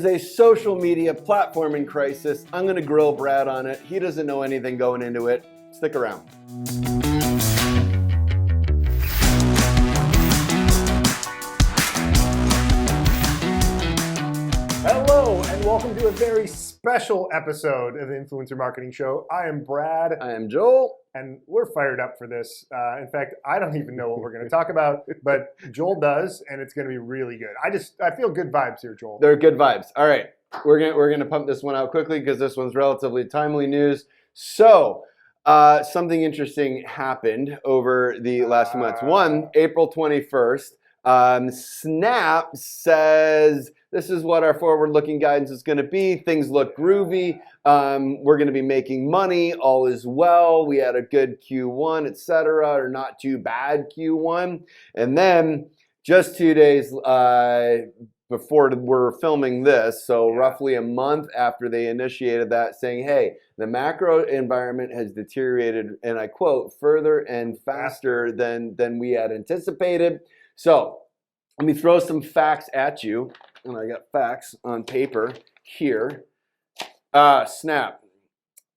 a social media platform in crisis. I'm going to grill Brad on it. He doesn't know anything going into it. Stick around. Hello, and welcome to a very special episode of the Influencer Marketing Show. I am Brad. I am Joel. And we're fired up for this. In fact, I don't even know what we're going to talk about, but Joel does, and it's going to be really good. I feel good vibes here, Joel. They're good vibes. All right, we're gonna pump this one out quickly because this one's relatively timely news. So, something interesting happened over the last few months. One, April 21st, Snap says this is what our forward-looking guidance is going to be. Things look groovy. We're going to be making money. All is well. We had a good Q1, etc., or not too bad Q1. And then just 2 days before we're filming this, so roughly a month after they initiated that, saying, hey, the macro environment has deteriorated, and I quote, further and faster than we had anticipated. So let me throw some facts at you. And I got facts on paper here. Snap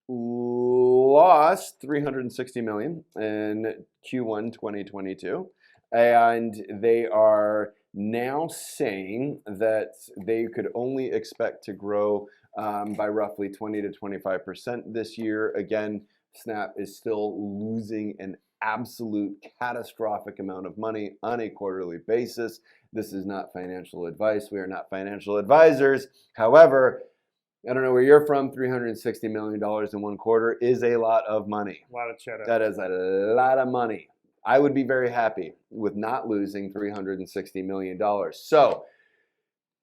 lost $360 million in Q1 2022, and they are now saying that they could only expect to grow by roughly 20 to 25% this year. Again, Snap is still losing an absolute catastrophic amount of money on a quarterly basis. This is not financial advice. We are not financial advisors. However, I don't know where you're from, $360 million in one quarter is a lot of money. A lot of cheddar. That is a lot of money. I would be very happy with not losing $360 million. So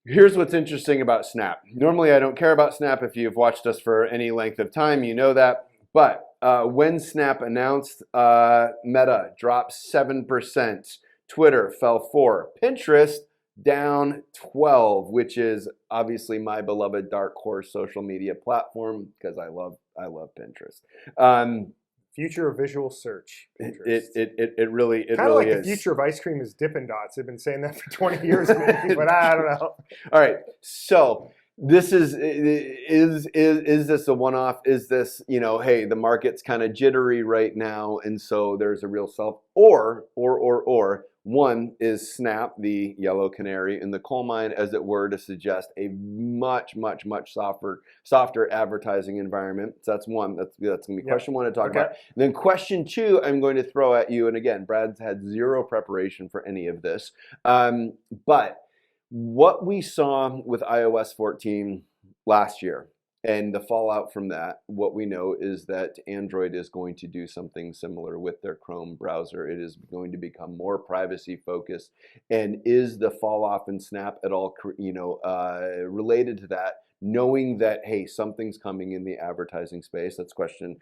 here's what's interesting about Snap. Normally, I don't care about Snap. If you've watched us for any length of time, you know that. But when Snap announced, Meta dropped 7%, Twitter fell 4%, Pinterest down 12%, which is obviously my beloved dark horse social media platform because I love Pinterest. Future of visual search. Pinterest. It really kind of like is. The future of ice cream is Dippin' Dots. They've been saying that for 20 years, maybe, but I don't know. All right, so this is this a one-off? Is this, hey, the market's kind of jittery right now, and so there's a real self, or one is Snap, the yellow canary in the coal mine, as it were, to suggest a much softer advertising environment. So that's one. That's gonna be question one to talk about. And then question two, I'm going to throw at you, and again, Brad's had zero preparation for any of this, but what we saw with iOS 14 last year and the fallout from that, what we know is that Android is going to do something similar with their Chrome browser. It is going to become more privacy focused. And is the fall off in Snap at all, related to that? Knowing that, hey, something's coming in the advertising space. That's question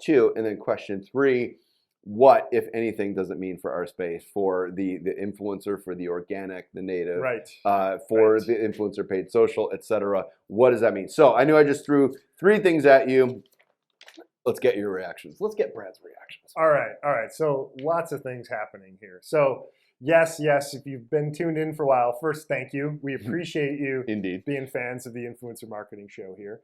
two. And then question three, what, if anything, does it mean for our space, for the influencer, for the organic, the native, for the influencer paid social, etc.? What does that mean? So I knew I just threw three things at you. Let's get your reactions. Let's get Brad's reactions. All right. So lots of things happening here. So yes, if you've been tuned in for a while, first, thank you. We appreciate you Indeed being fans of the Influencer Marketing Show here.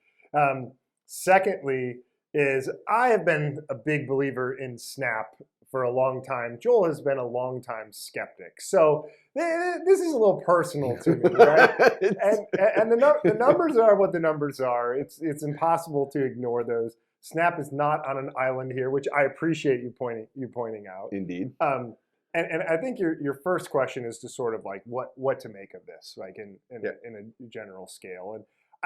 Secondly, is I have been a big believer in Snap for a long time. Joel has been a long time skeptic. So this is a little personal to me, right? and the numbers are what the numbers are. It's impossible to ignore those. Snap is not on an island here, which I appreciate you pointing out. Indeed. And I think your first question is to sort of like what to make of this, like in a general scale. And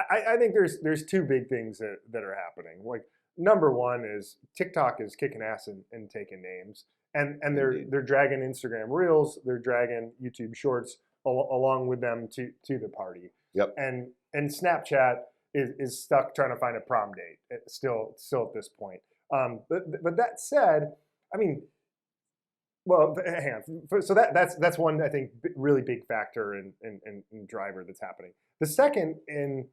I think there's two big things that are happening. Like, number one is TikTok is kicking ass and taking names, and they're dragging Instagram Reels, they're dragging YouTube Shorts along with them to the party. Yep. And Snapchat is stuck trying to find a prom date still at this point. But that said, I mean, well, hang on. So that's one, I think, really big factor and driver that's happening. The second, and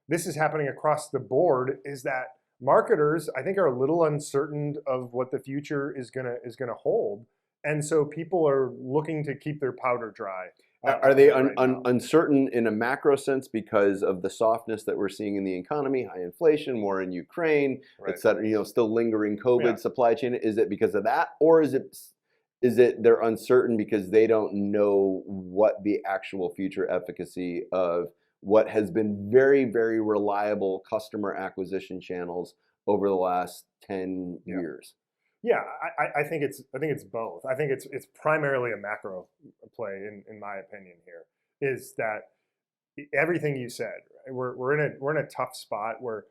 this is happening across the board, is that marketers, I think, are a little uncertain of what the future is gonna hold, and so people are looking to keep their powder dry. Are they right now. uncertain in a macro sense because of the softness that we're seeing in the economy, high inflation, war in Ukraine, Right. et cetera, still lingering COVID Yeah. supply chain? Is it because of that, or is it they're uncertain because they don't know what the actual future efficacy of what has been very, very reliable customer acquisition channels over the last 10 Yeah. years? Yeah, I think it's both. I think it's primarily a macro play in my opinion here. Is that everything you said? Right? We're in a tough spot where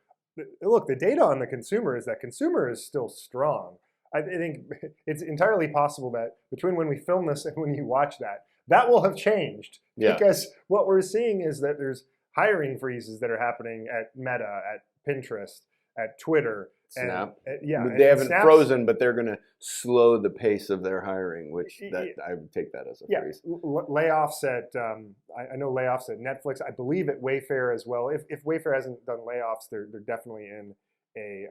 look, the data on the consumer is that consumer is still strong. I think it's entirely possible that between when we film this and when you watch that, that will have changed. Yeah. Because what we're seeing is that there's hiring freezes that are happening at Meta, at Pinterest, at Twitter. Snap. And They haven't Snap's, frozen, but they're going to slow the pace of their hiring, which I would take that as a freeze. Layoffs at I know layoffs at Netflix. I believe at Wayfair as well. If Wayfair hasn't done layoffs, they're definitely in a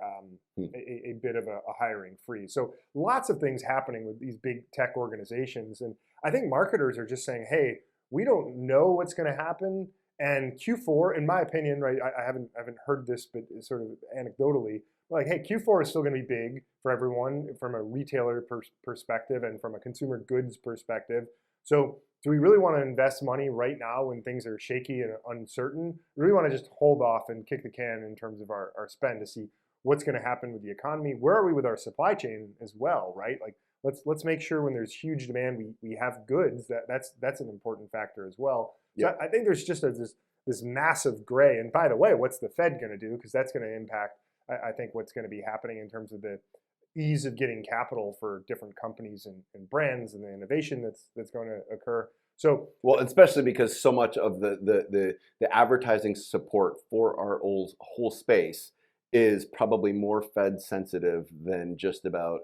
bit of a hiring freeze. So lots of things happening with these big tech organizations, and I think marketers are just saying, "Hey, we don't know what's going to happen." And Q4, in my opinion, right? I haven't heard this, but sort of anecdotally, like, hey, Q4 is still going to be big for everyone from a retailer perspective and from a consumer goods perspective. So do we really want to invest money right now when things are shaky and uncertain? We really want to just hold off and kick the can in terms of our spend to see what's going to happen with the economy. Where are we with our supply chain as well, right? Like let's make sure when there's huge demand, we have goods. That's an important factor as well. So Yeah. I think there's just this massive gray. And by the way, what's the Fed going to do? Because that's going to impact, I think, what's going to be happening in terms of the ease of getting capital for different companies and brands and the innovation that's going to occur. So well, especially because so much of the advertising support for our whole space is probably more Fed sensitive than just about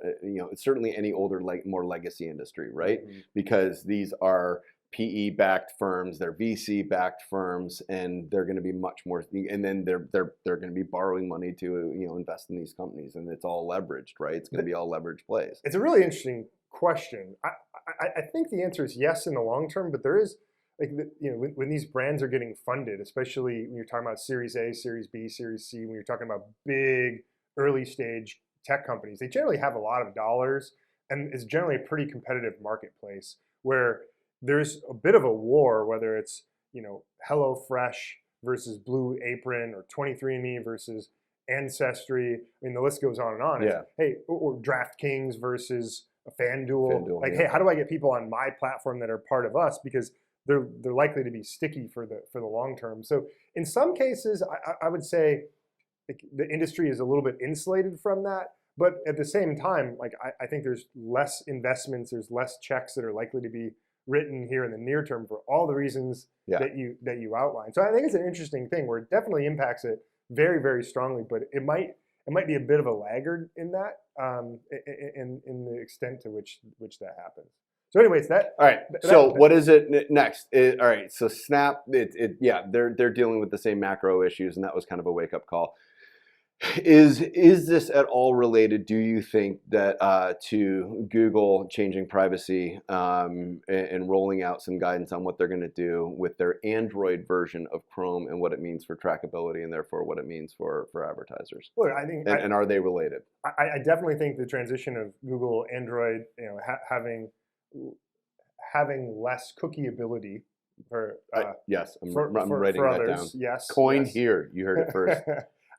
certainly any older more legacy industry, right? Mm-hmm. Because these are PE backed firms, they're VC backed firms, and they're going to be much more. And then they're going to be borrowing money to invest in these companies, and it's all leveraged, right? It's going to be all leveraged plays. It's a really interesting question. I think the answer is yes in the long term, but there is when these brands are getting funded, especially when you're talking about Series A, Series B, Series C, when you're talking about big early stage tech companies, they generally have a lot of dollars, and it's generally a pretty competitive marketplace where there's a bit of a war, whether it's HelloFresh versus Blue Apron or 23andMe versus Ancestry. I mean, the list goes on and on. Yeah. Hey, or DraftKings versus FanDuel. Like, yeah. hey, how do I get people on my platform that are part of us, because they're likely to be sticky for the long term. So in some cases, I would say the industry is a little bit insulated from that. But at the same time, I think there's less investments, there's less checks that are likely to be written here in the near term for all the reasons that you outlined. So I think it's an interesting thing where it definitely impacts it very, very strongly, but it might be a bit of a laggard in that, in the extent to which that happens. So anyways, all right. So what is it next? All right. So Snap, they're dealing with the same macro issues, and that was kind of a wake up call. Is this at all related, do you think, that to Google changing privacy and rolling out some guidance on what they're going to do with their Android version of Chrome and what it means for trackability and therefore what it means for advertisers? Look, I think, and are they related? I definitely think the transition of Google Android, having less cookie ability for yes, I'm for writing for that others. down. Yes, Coined here. You heard it first.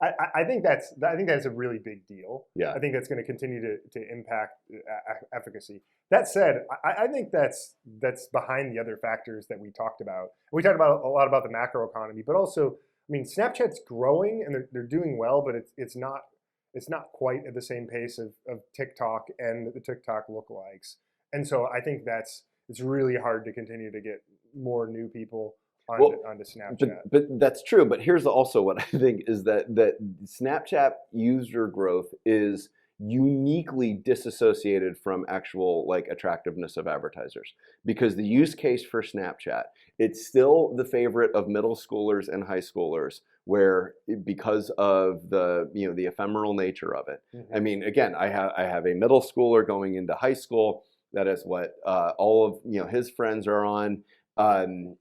I think that's a really big deal. Yeah. I think that's going to continue to impact efficacy. That said, I think that's behind the other factors that we talked about. We talked about a lot about the macro economy, but also, I mean, Snapchat's growing and they're doing well, but it's not quite at the same pace of TikTok and the TikTok lookalikes. And so I think it's really hard to continue to get more new people onto Snapchat. But that's true. But here's also what I think is that Snapchat user growth is uniquely disassociated from actual attractiveness of advertisers, because the use case for Snapchat, it's still the favorite of middle schoolers and high schoolers, where because of the the ephemeral nature of it. Mm-hmm. I mean, again, I have a middle schooler going into high school. That is what all of his friends are on. And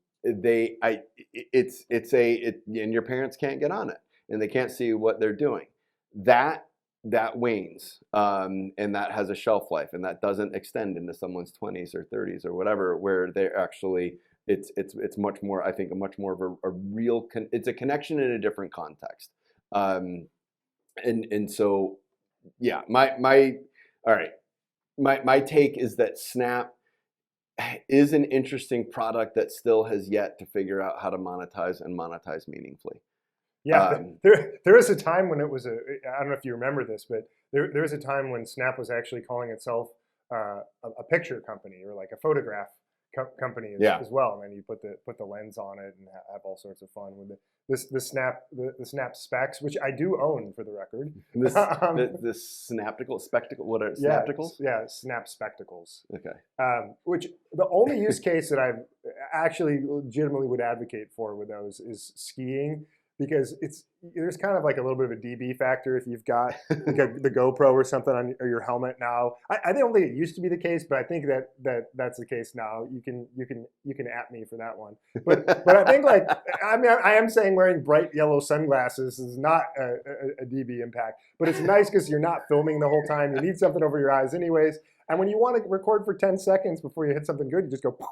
your parents can't get on it, and they can't see what they're doing. That wanes, and that has a shelf life, and that doesn't extend into someone's 20s or 30s or whatever, where they're actually it's much more, I think, a much more of a real it's a connection in a different context. And so yeah, all right, my take is that Snap is an interesting product that still has yet to figure out how to monetize meaningfully. Yeah, there was a time when it was I don't know if you remember this, but there was a time when Snap was actually calling itself a picture company, or like a photograph company as well. And then you put the lens on it and have all sorts of fun with it. The Snap Specs, which I do own, for the record. The Snaptical spectacle. What are Snapticals? Yeah, Snap Spectacles. Okay. Which the only use case that I actually legitimately would advocate for with those is skiing. Because there's kind of like a little bit of a DB factor if you've got like the GoPro or something on your helmet now. I don't think it used to be the case, but I think that's the case now. You can at me for that one. But I think, like, I mean, I am saying wearing bright yellow sunglasses is not a DB impact, but it's nice because you're not filming the whole time. You need something over your eyes anyways. And when you want to record for 10 seconds before you hit something good, you just go poof.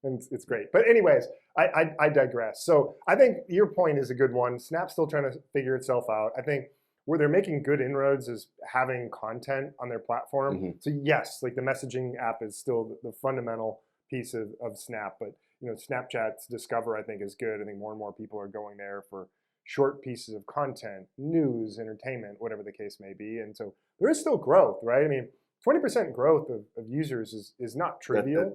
And it's great. But anyways, I digress. So I think your point is a good one. Snap's still trying to figure itself out. I think where they're making good inroads is having content on their platform. Mm-hmm. So yes, like the messaging app is still the fundamental piece of Snap. But Snapchat's Discover, I think, is good. I think more and more people are going there for short pieces of content, news, entertainment, whatever the case may be. And so there is still growth, right? I mean, 20% growth of users is not trivial.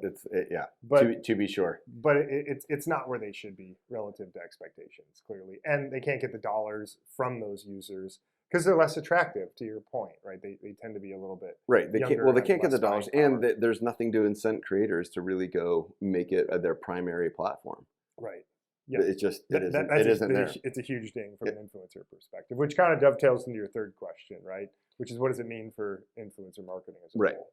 Yeah, but to be sure. But it's not where they should be relative to expectations, clearly. And they can't get the dollars from those users because they're less attractive, to your point, right? They tend to be a little bit right. They can't get the dollars, and there's nothing to incent creators to really go make it their primary platform. Right. Yeah. It isn't there. It's a huge thing from an influencer perspective, which kind of dovetails into your third question, right? Which is, what does it mean for influencer marketing as a whole?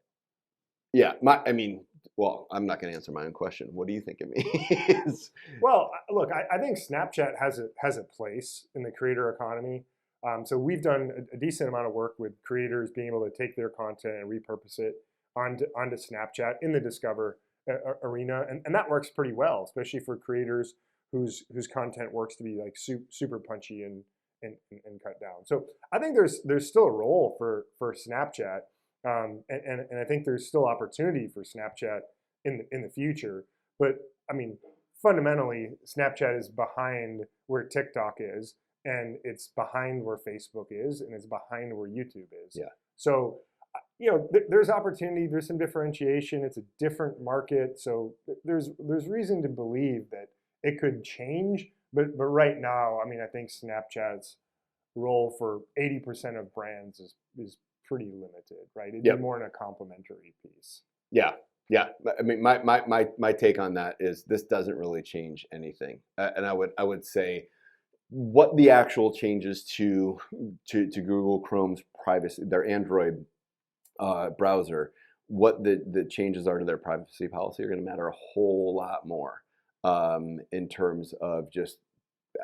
Yeah. I'm not going to answer my own question. What do you think it means? Well, look, I think Snapchat has a place in the creator economy. So we've done a decent amount of work with creators being able to take their content and repurpose it onto Snapchat in the Discover arena, and that works pretty well, especially for creators whose content works to be like super punchy and cut down. So I think there's still a role for Snapchat, and I think there's still opportunity for Snapchat in the future. But I mean, fundamentally, Snapchat is behind where TikTok is, and it's behind where Facebook is, and it's behind where YouTube is. Yeah. So there's opportunity. There's some differentiation. It's a different market, so there's reason to believe that it could change. But right now, I mean, I think Snapchat's role for 80% of brands is pretty limited, right? It'd be more in a complementary piece. Yeah. I mean, my take on that is this doesn't really change anything, and I would say what the actual changes to Google Chrome's privacy, their Android browser, what the changes are to their privacy policy are going to matter a whole lot more. In terms of just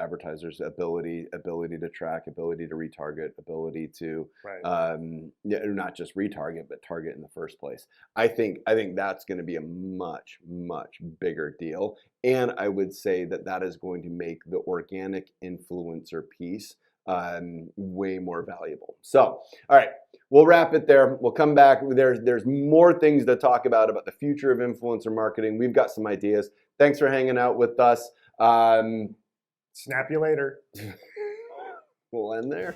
advertisers' ability to track, ability to retarget, ability to not just retarget but target in the first place. I think that's going to be a much bigger deal, and I would say that is going to make the organic influencer piece way more valuable. So, all right, we'll wrap it there. We'll come back. There's more things to talk about the future of influencer marketing. We've got some ideas. Thanks for hanging out with us. Snap you later. We'll end there.